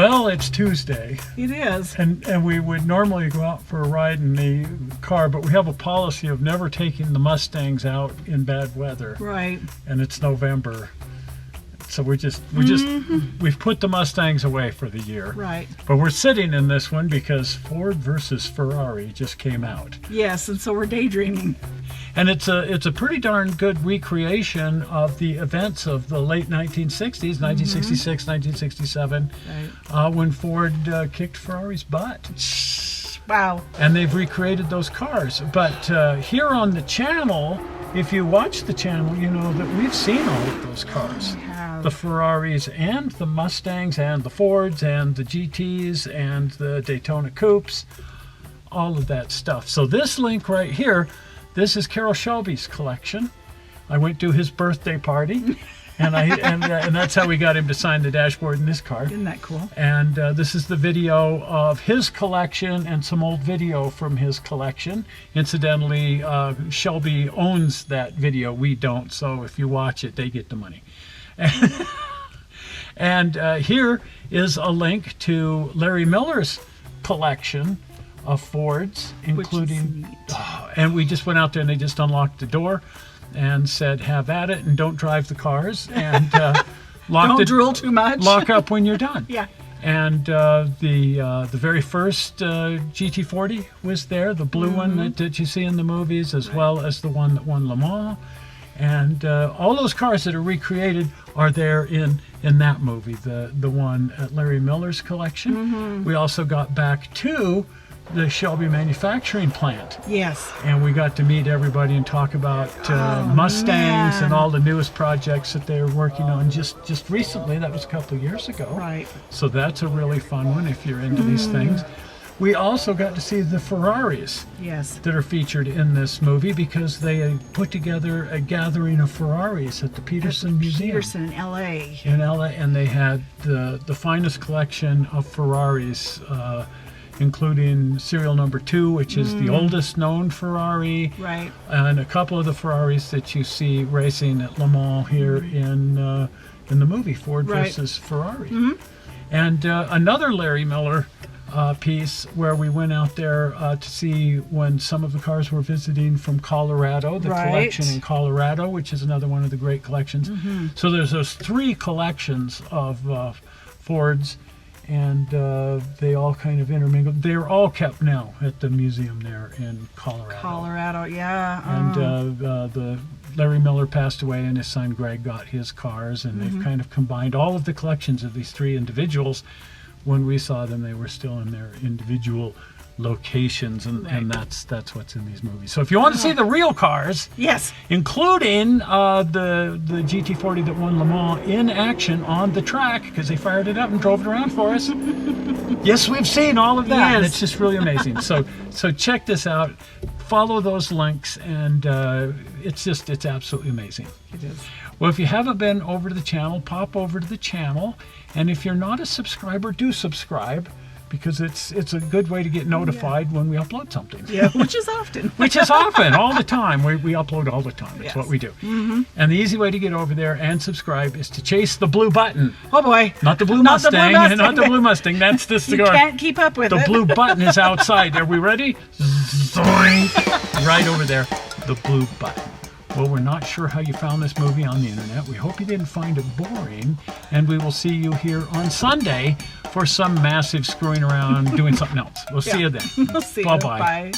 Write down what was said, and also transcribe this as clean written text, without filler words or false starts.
Well, it's Tuesday. It is. And we would normally go out for a ride in the car, but we have a policy of never taking the Mustangs out in bad weather. Right. And it's November. So we've put the Mustangs away for the year. Right. But we're sitting in this one because Ford versus Ferrari just came out. Yes, and so we're daydreaming. And it's a pretty darn good recreation of the events of the late 1960s, 1966, 1967, Right. when Ford kicked Ferrari's butt. Wow. And they've recreated those cars. But here on the channel, if you watch the channel, you know that we've seen all of those cars. We have. The Ferraris and the Mustangs and the Fords and the GTs and the Daytona Coupes, all of that stuff. So this link right here, this is Carroll Shelby's collection. I went to his birthday party, and that's how we got him to sign the dashboard in this car. Isn't that cool? And this is the video of his collection and some old video from his collection. Incidentally, Shelby owns that video. We don't. So if you watch it, they get the money. And here is a link to Larry Miller's collection of Fords, including, and we just went out there and they just unlocked the door and said, have at it and don't drive the cars, and Don't drill too much. Lock up when you're done. Yeah. And the very first GT40 was there, the blue one that you see in the movies, as well as the one that won Le Mans. And all those cars that are recreated are there in that movie, the one at Larry Miller's collection. We also got back to the Shelby manufacturing plant. Yes. And we got to meet everybody and talk about Mustangs and all the newest projects that they're working on just recently. That was a couple of years ago. Right. So that's a really fun one if you're into these things. We also got to see the Ferraris. Yes. That are featured in this movie because they put together a gathering of Ferraris at the Peterson Museum. Peterson in L.A. In LA, and they had the finest collection of Ferraris, including serial number 2, which is the oldest known Ferrari, Right. and a couple of the Ferraris that you see racing at Le Mans here in the movie Ford versus Ferrari. And another Larry Miller piece where we went out there to see when some of the cars were visiting from Colorado, the collection in Colorado, which is another one of the great collections. So there's those 3 collections of Fords, and they all kind of intermingled. They're all kept now at the museum there in Colorado. Colorado, yeah. And the Larry Miller passed away, and his son Greg got his cars, and they've kind of combined all of the collections of these 3 individuals. When we saw them, they were still in their individual locations, and that's what's in these movies. So if you want to see the real cars, Yes. including the GT40 that won Le Mans in action on the track, because they fired it up and drove it around for us. Yes, we've seen all of that. Yes. And it's just really amazing. So check this out. Follow those links, and it's absolutely amazing. It is. Well, if you haven't been over to the channel, pop over to the channel. And if you're not a subscriber, do subscribe, because it's a good way to get notified when we upload something. Yeah, which is often. Which is often, all the time. We upload all the time. That's what we do. And the easy way to get over there and subscribe is to chase the blue button. Oh boy. Not the blue Not the Mustang. blue Mustang. Not the blue Mustang. That's the cigar. You can't keep up with The it. blue button is outside. Are we ready? Zoink. Right over there. The blue button. Well, we're not sure how you found this movie on the internet. We hope you didn't find it boring, and we will see you here on Sunday for some massive screwing around doing something else. We'll see you then. We'll see you. Bye-bye. Bye.